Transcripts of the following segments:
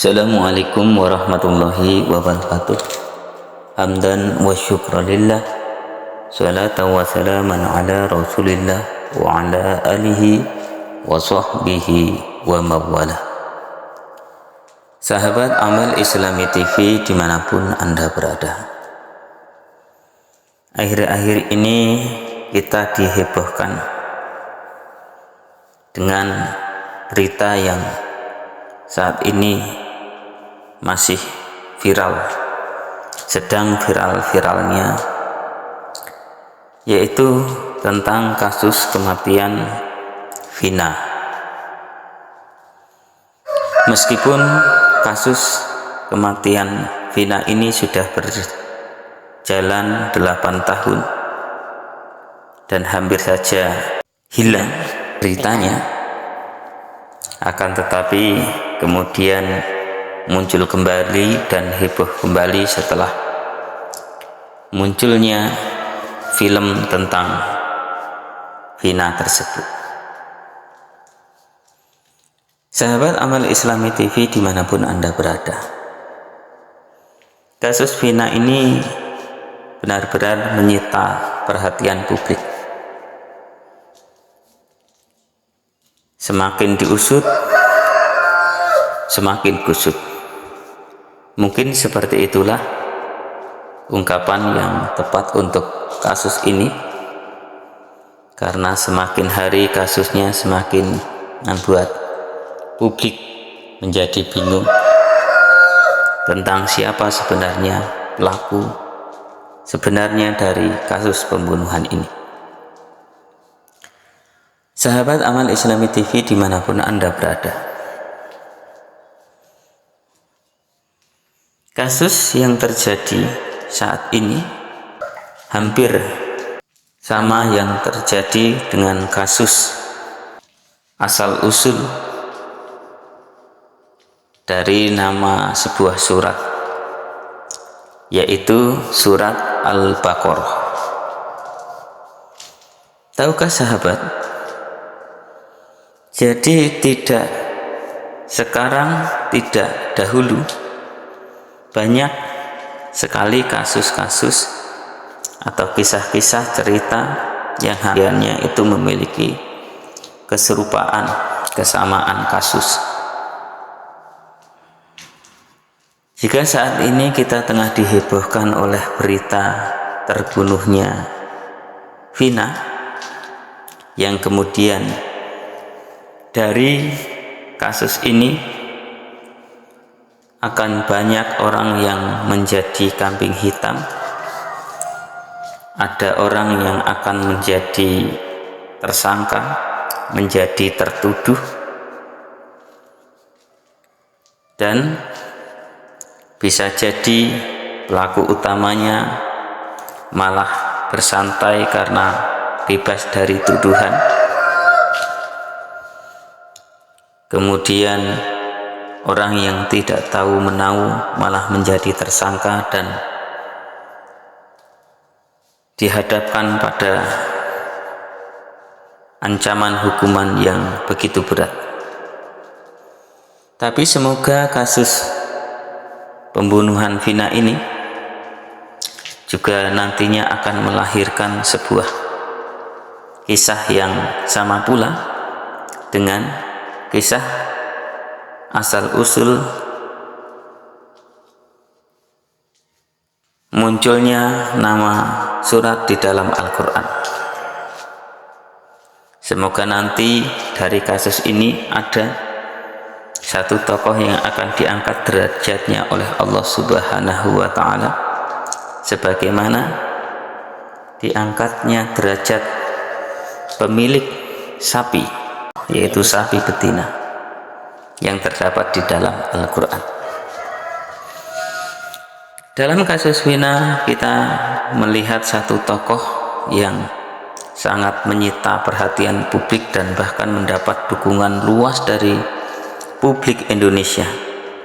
Assalamualaikum warahmatullahi wabarakatuh. Hamdan wa syukranillah, salatan wa salaman ala rasulillah wa ala alihi wa sahbihi wa mawala. Sahabat Amal Islami TV dimanapun Anda berada, akhir-akhir ini kita dihebohkan dengan berita yang saat ini masih viral, sedang viral-viralnya, yaitu tentang kasus kematian Vina. Meskipun kasus kematian Vina ini sudah berjalan 8 tahun dan hampir saja hilang beritanya, akan tetapi kemudian muncul kembali dan heboh kembali setelah munculnya film tentang Vina tersebut. Sahabat Amal Islami TV dimanapun Anda berada, kasus Vina ini benar-benar menyita perhatian publik. Semakin diusut, semakin kusut. Mungkin seperti itulah ungkapan yang tepat untuk kasus ini, karena semakin hari kasusnya semakin membuat publik menjadi bingung tentang siapa sebenarnya pelaku sebenarnya dari kasus pembunuhan ini. Sahabat Amal Islami TV dimanapun Anda berada, kasus yang terjadi saat ini hampir sama yang terjadi dengan kasus asal-usul dari nama sebuah surat, yaitu surat Al-Baqarah. Tahukah sahabat, jadi tidak sekarang, tidak dahulu, banyak sekali kasus-kasus atau kisah-kisah cerita yang hariannya itu memiliki keserupaan, kesamaan kasus. Jika saat ini kita tengah dihebohkan oleh berita terbunuhnya Vina, yang kemudian dari kasus ini akan banyak orang yang menjadi kambing hitam, ada orang yang akan menjadi tersangka, menjadi tertuduh, dan bisa jadi pelaku utamanya malah bersantai karena bebas dari tuduhan. Kemudian orang yang tidak tahu menahu malah menjadi tersangka dan dihadapkan pada ancaman hukuman yang begitu berat. Tapi semoga kasus pembunuhan Vina ini juga nantinya akan melahirkan sebuah kisah yang sama pula dengan kisah asal-usul munculnya nama surat di dalam Al-Quran. Semoga nanti dari kasus ini ada satu tokoh yang akan diangkat derajatnya oleh Allah Subhanahu wa Ta'ala, sebagaimana diangkatnya derajat pemilik sapi, yaitu sapi betina yang terdapat di dalam Al-Quran. Dalam kasus Vina kita melihat satu tokoh yang sangat menyita perhatian publik dan bahkan mendapat dukungan luas dari publik Indonesia.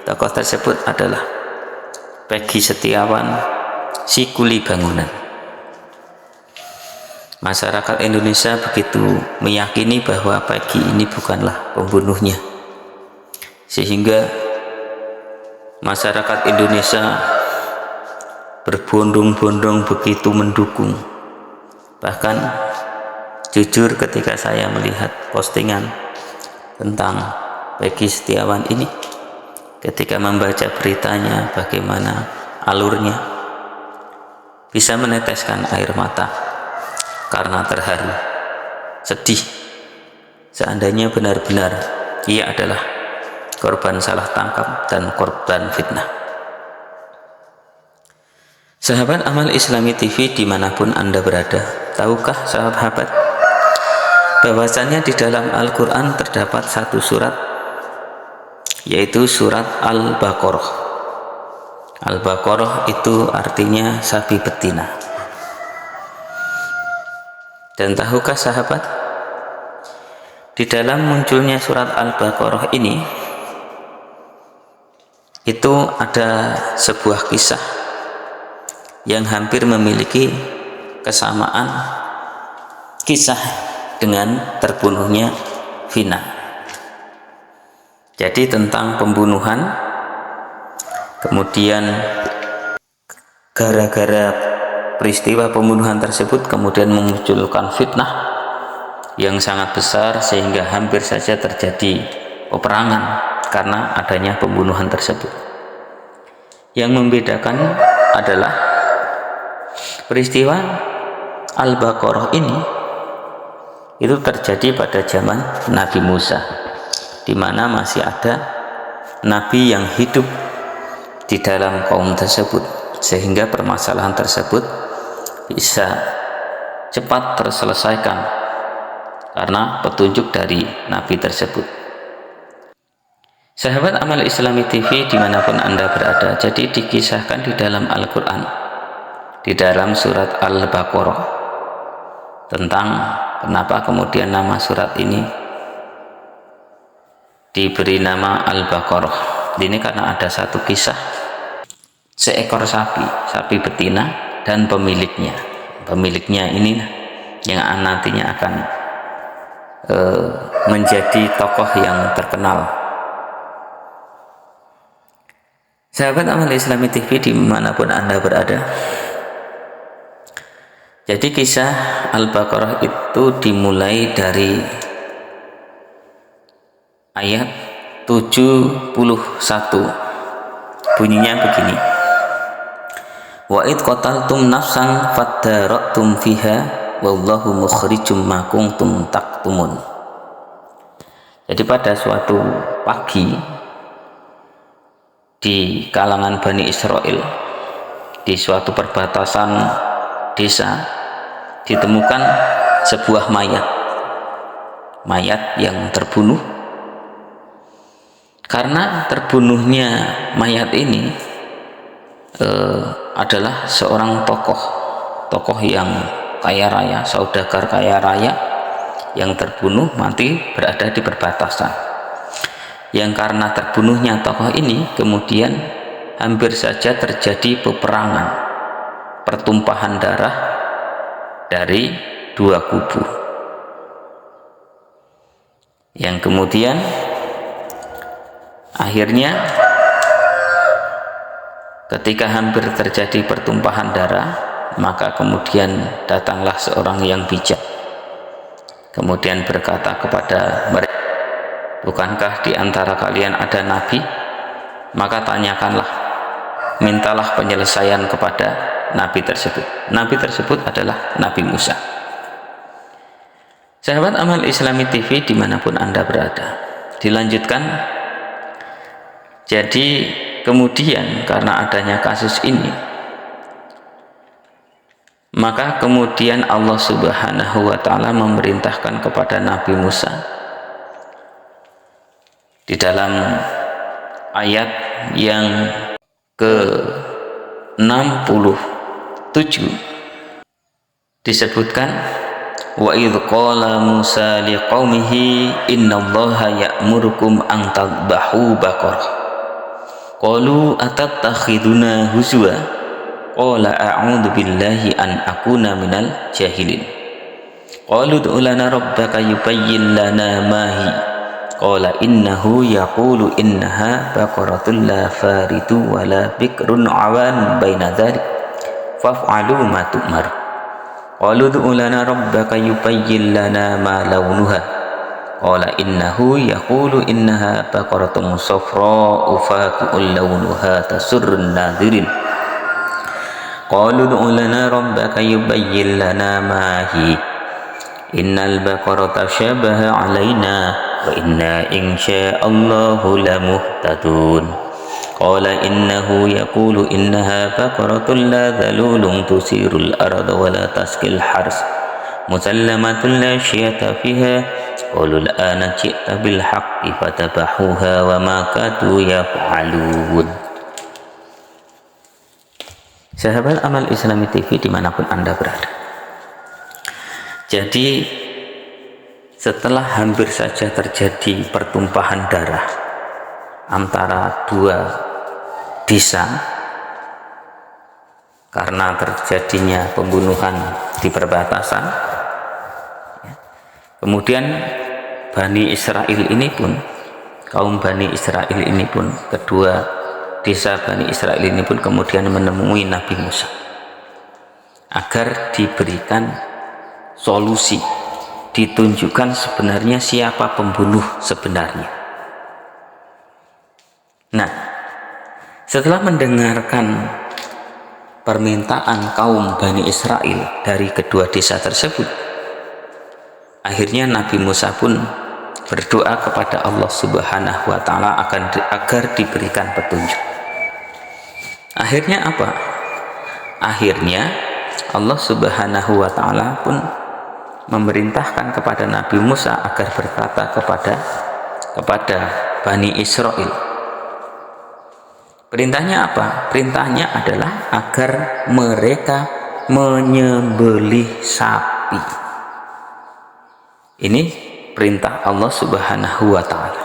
Tokoh tersebut adalah Peggy Setiawan, si kuli bangunan. Masyarakat Indonesia begitu meyakini bahwa Peggy ini bukanlah pembunuhnya, sehingga masyarakat Indonesia berbondong-bondong begitu mendukung. Bahkan jujur ketika saya melihat postingan tentang Peggy Setiawan ini, ketika membaca beritanya, bagaimana alurnya, bisa meneteskan air mata karena terharu, sedih. Seandainya benar-benar ia adalah korban salah tangkap dan korban fitnah. Sahabat Amal Islami TV dimanapun Anda berada, tahukah sahabat bahwasannya di dalam Al-Quran terdapat satu surat, yaitu surat Al-Baqarah. Al-Baqarah itu artinya sapi betina. Dan tahukah sahabat, di dalam munculnya surat Al-Baqarah ini, itu ada sebuah kisah yang hampir memiliki kesamaan kisah dengan terbunuhnya Vina. Jadi tentang pembunuhan, kemudian gara-gara peristiwa pembunuhan tersebut kemudian memunculkan fitnah yang sangat besar sehingga hampir saja terjadi peperangan karena adanya pembunuhan tersebut. Yang membedakan adalah peristiwa Al-Baqarah ini itu terjadi pada zaman Nabi Musa, di mana masih ada nabi yang hidup di dalam kaum tersebut, sehingga permasalahan tersebut bisa cepat terselesaikan karena petunjuk dari nabi tersebut. Sahabat Amal Islami TV dimanapun Anda berada, jadi dikisahkan di dalam Al-Quran, di dalam surat Al-Baqarah, tentang kenapa kemudian nama surat ini diberi nama Al-Baqarah. Ini karena ada satu kisah seekor sapi betina dan pemiliknya. Pemiliknya ini yang nantinya akan menjadi tokoh yang terkenal. Sahabat Amal Islami TV dimanapun Anda berada, jadi kisah Al-Baqarah itu dimulai dari ayat 71. Bunyinya begini: wa id qataltum nafsan fadara'tum fiha wallahu mukhrijum ma kuntum taktumun. Jadi pada suatu pagi di kalangan Bani Israel, di suatu perbatasan desa, ditemukan sebuah mayat yang terbunuh. Karena terbunuhnya mayat ini adalah seorang tokoh yang kaya raya, saudagar kaya raya yang terbunuh mati berada di perbatasan. Yang karena terbunuhnya tokoh ini kemudian hampir saja terjadi peperangan, pertumpahan darah dari dua kubu, yang kemudian akhirnya ketika hampir terjadi pertumpahan darah, maka kemudian datanglah seorang yang bijak, kemudian berkata kepada mereka, bukankah di antara kalian ada nabi? Maka tanyakanlah, mintalah penyelesaian kepada nabi tersebut. Nabi tersebut adalah Nabi Musa. Sahabat Amal Islami TV dimanapun Anda berada, dilanjutkan. Jadi kemudian karena adanya kasus ini, maka kemudian Allah Subhanahu wa Ta'ala memerintahkan kepada Nabi Musa di dalam ayat yang ke-67 disebutkan, wa idh qala Musa liqaumihi innallaha ya'murukum an tadhbahu baqarah qalu atattakhiduna huzwa qala a'udzu billahi an akuna minal jahilin qalu ud'u lana rabbaka yubayyin lana ma hi qala innahu yaqulu innaha baqaratun la faridu wa la bikrun awan baina dzalik faf'alu ma tu'mar. Qalu ud'u lana rabbaka yubayyin lana ma launuha qala innahu yaqulu innaha baqaratun safra'u faqi'un launuha tasurrun nadhirin. Qalu ud'u lana rabbaka yubayyin lana ma hi innal baqarata syabaha 'alaina wa inna insya'allahu lamuhtadun. Qala innahu yaqulu innaha baqaratun la dhalulun tusirul arda wa la tasqil hars musallamatun la syiyata fiha qalu al-ana ji'ta bil haqqi fatabahuha wa ma kadu yaf'alun. Sahabat Amal Islami TV dimanapun Anda berada, jadi setelah hampir saja terjadi pertumpahan darah antara dua desa karena terjadinya pembunuhan di perbatasan, kemudian Bani Israel ini pun, kaum Bani Israel ini pun, kedua desa Bani Israel ini pun kemudian menemui Nabi Musa agar diberikan solusi, ditunjukkan sebenarnya siapa pembunuh sebenarnya. Nah, setelah mendengarkan permintaan kaum Bani Israel dari kedua desa tersebut, akhirnya Nabi Musa pun berdoa kepada Allah Subhanahu wa Ta'ala agar diberikan petunjuk. Akhirnya apa? Akhirnya Allah Subhanahu wa Ta'ala pun memerintahkan kepada Nabi Musa agar berkata kepada Bani Israel. Perintahnya apa? Perintahnya adalah agar mereka menyembelih sapi. Ini perintah Allah Subhanahu wa Ta'ala.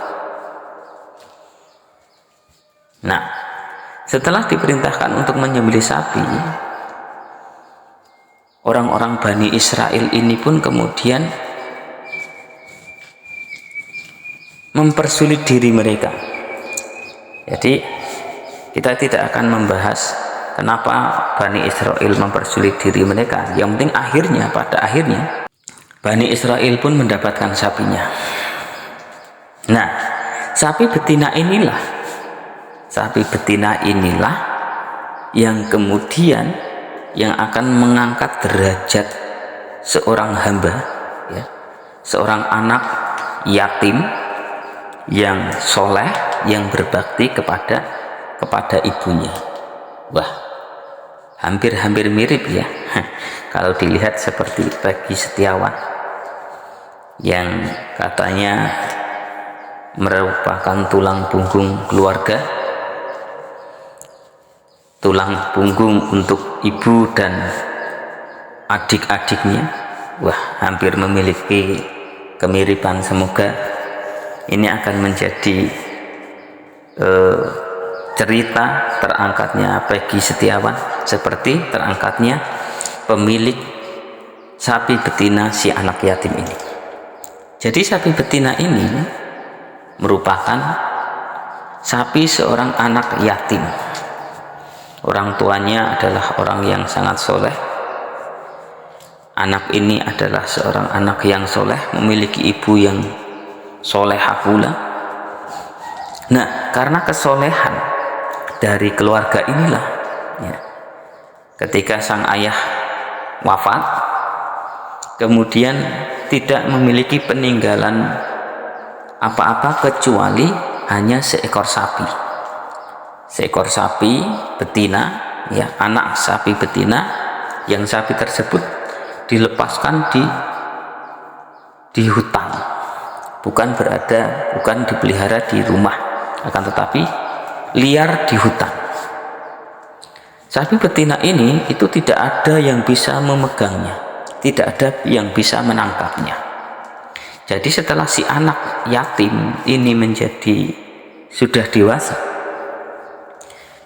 Nah, setelah diperintahkan untuk menyembelih sapi, orang-orang Bani Israel ini pun kemudian mempersulit diri mereka. Jadi kita tidak akan membahas kenapa Bani Israel mempersulit diri mereka. Yang penting akhirnya, pada akhirnya Bani Israel pun mendapatkan sapinya. Nah, sapi betina inilah yang kemudian yang akan mengangkat derajat seorang hamba, ya, seorang anak yatim yang soleh, yang berbakti kepada ibunya. Wah, hampir mirip ya kalau dilihat seperti Peggy Setiawan yang katanya merupakan tulang punggung keluarga, tulang punggung untuk ibu dan adik-adiknya. Wah, hampir memiliki kemiripan. Semoga ini akan menjadi cerita terangkatnya Peggy Setiawan seperti terangkatnya pemilik sapi betina si anak yatim ini. Jadi sapi betina ini merupakan sapi seorang anak yatim. Orang tuanya adalah orang yang sangat soleh. Anak ini adalah seorang anak yang soleh, memiliki ibu yang solehah pula. Nah, karena kesolehan dari keluarga inilah, ya, ketika sang ayah wafat, kemudian tidak memiliki peninggalan apa-apa kecuali hanya seekor sapi. Seekor sapi betina, ya, anak sapi betina, yang sapi tersebut dilepaskan di hutan, bukan dipelihara di rumah, akan tetapi liar di hutan. Sapi betina ini itu tidak ada yang bisa memegangnya, tidak ada yang bisa menangkapnya. Jadi setelah si anak yatim ini sudah dewasa,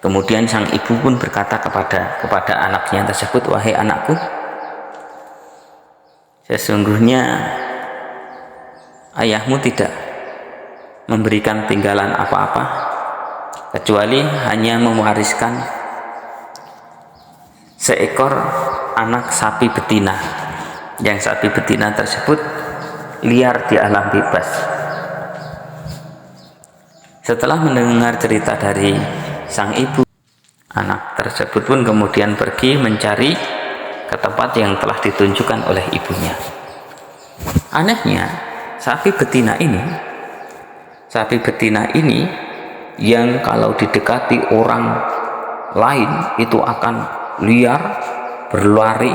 kemudian sang ibu pun berkata kepada anaknya tersebut, "Wahai anakku, sesungguhnya ayahmu tidak memberikan tinggalan apa-apa, kecuali hanya mewariskan seekor anak sapi betina, yang sapi betina tersebut liar di alam bebas. Setelah mendengar cerita dari sang ibu, anak tersebut pun kemudian pergi mencari ke tempat yang telah ditunjukkan oleh ibunya. Anehnya, sapi betina ini yang kalau didekati orang lain itu akan liar, berlari,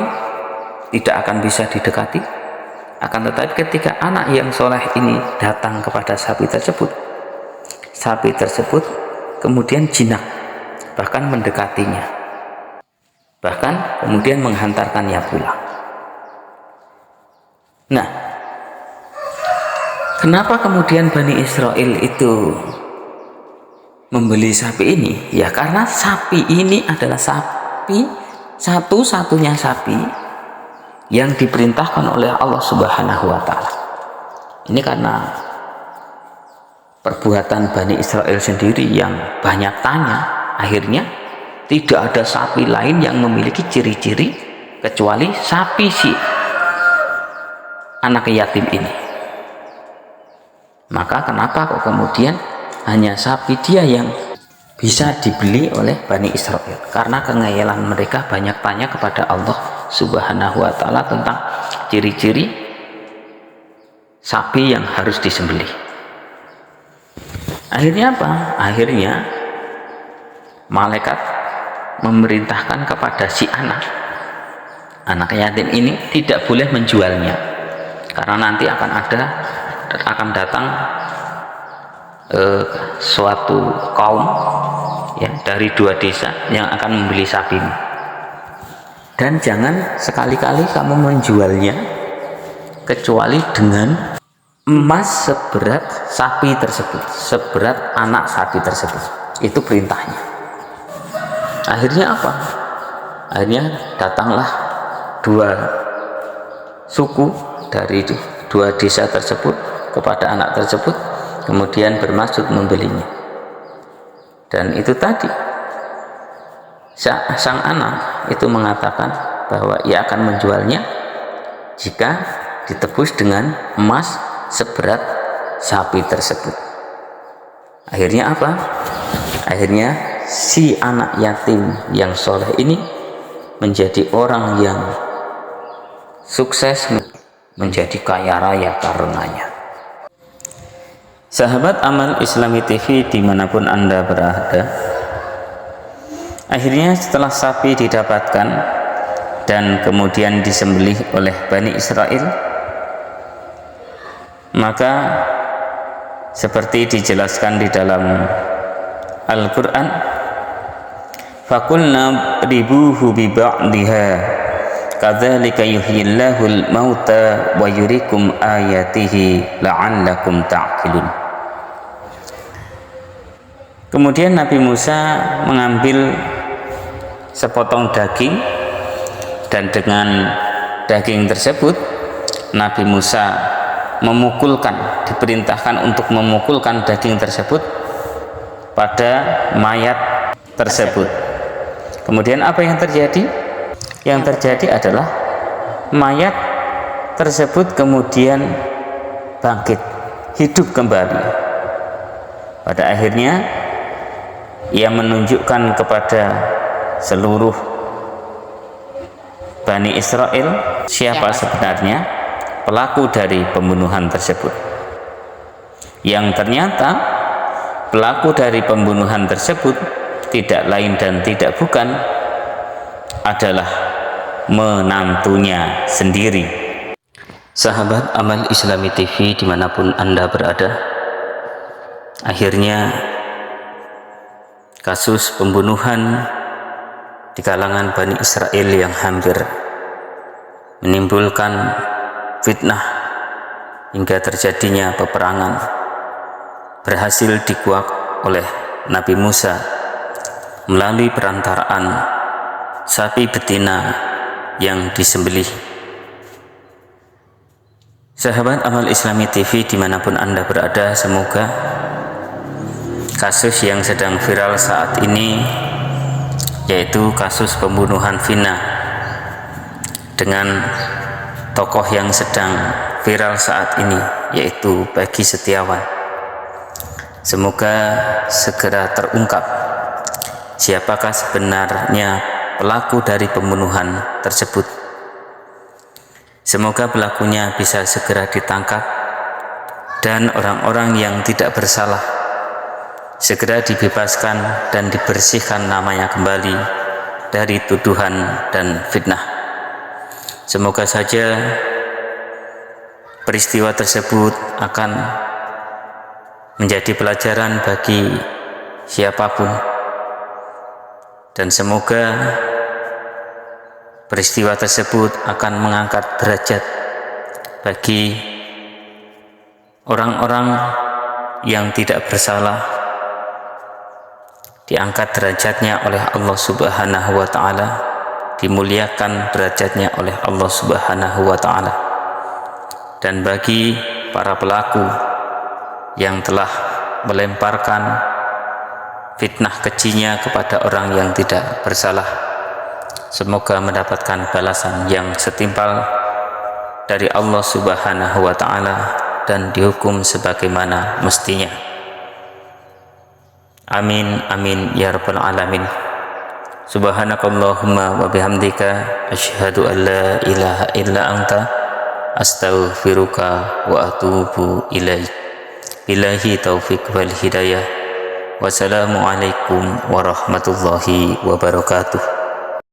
tidak akan bisa didekati. Akan tetapi ketika anak yang soleh ini datang kepada sapi tersebut kemudian jinak, bahkan mendekatinya, bahkan kemudian menghantarkannya pulang. Nah, kenapa kemudian Bani Israel itu membeli sapi ini? Ya karena sapi ini adalah sapi, satu-satunya sapi yang diperintahkan oleh Allah Subhanahu wa Ta'ala. Ini karena perbuatan Bani Israel sendiri yang banyak tanya, akhirnya tidak ada sapi lain yang memiliki ciri-ciri kecuali sapi si anak yatim ini. Maka kenapa kok kemudian hanya sapi dia yang bisa dibeli oleh Bani Israel? Karena kengayalan mereka banyak tanya kepada Allah Subhanahu wa Ta'ala tentang ciri-ciri sapi yang harus disembelih. Akhirnya apa? Akhirnya malaikat memerintahkan kepada si anak yatim ini tidak boleh menjualnya, karena nanti akan datang suatu kaum ya dari 2 desa yang akan membeli sapi, dan jangan sekali-kali kamu menjualnya kecuali dengan emas seberat sapi tersebut, seberat anak sapi tersebut. Itu perintahnya. Akhirnya apa? Akhirnya datanglah 2 suku dari 2 desa tersebut kepada anak tersebut, kemudian bermaksud membelinya. Dan itu tadi sang anak itu mengatakan bahwa ia akan menjualnya jika ditebus dengan emas seberat sapi tersebut. Akhirnya apa? Akhirnya si anak yatim yang soleh ini menjadi orang yang sukses, menjadi kaya raya karenanya. Sahabat Amal Islami TV dimanapun Anda berada, akhirnya setelah sapi didapatkan dan kemudian disembelih oleh Bani Israel, maka seperti dijelaskan di dalam Al-Quran, فَقُلْنَا رِبُوهُ بِبَعْضِهَا كَذَلِكَ يُحْيِي الْمَوْتَى وَيُرِيكُمْ آيَاتِهِ لَعَلَّكُمْ تَعْقِلُونَ. Kemudian Nabi Musa mengambil sepotong daging, dan dengan daging tersebut Nabi Musa memukulkan, diperintahkan untuk memukulkan daging tersebut pada mayat tersebut. Kemudian apa yang terjadi? Yang terjadi adalah mayat tersebut kemudian bangkit, hidup kembali. Pada akhirnya ia menunjukkan kepada seluruh Bani Israel siapa sebenarnya pelaku dari pembunuhan tersebut. Yang ternyata pelaku dari pembunuhan tersebut tidak lain dan tidak bukan adalah menantunya sendiri. Sahabat Amal Islami TV dimanapun Anda berada, akhirnya kasus pembunuhan di kalangan Bani Israel yang hampir menimbulkan fitnah hingga terjadinya peperangan berhasil dikuak oleh Nabi Musa melalui perantaraan sapi betina yang disembelih. Sahabat Amal Islami TV dimanapun Anda berada, semoga kasus yang sedang viral saat ini, yaitu kasus pembunuhan vina dengan tokoh yang sedang viral saat ini, yaitu Peggy Setiawan. Semoga segera terungkap siapakah sebenarnya pelaku dari pembunuhan tersebut. Semoga pelakunya bisa segera ditangkap dan orang-orang yang tidak bersalah segera dibebaskan dan dibersihkan namanya kembali dari tuduhan dan fitnah. Semoga saja peristiwa tersebut akan menjadi pelajaran bagi siapapun, dan semoga peristiwa tersebut akan mengangkat derajat bagi orang-orang yang tidak bersalah, diangkat derajatnya oleh Allah Subhanahu wa ta'ala, dimuliakan derajatnya oleh Allah Subhanahu wa ta'ala. Dan bagi para pelaku yang telah melemparkan fitnah kejinya kepada orang yang tidak bersalah, semoga mendapatkan balasan yang setimpal dari Allah Subhanahu wa ta'ala dan dihukum sebagaimana mestinya. Amin amin ya rabbal alamin. Subhanakallahumma wa bihamdika asyhadu an la ilaha illa anta astaghfiruka wa atubu ilaik. Billahi taufiq wal hidayah. Wassalamualaikum warahmatullahi wabarakatuh.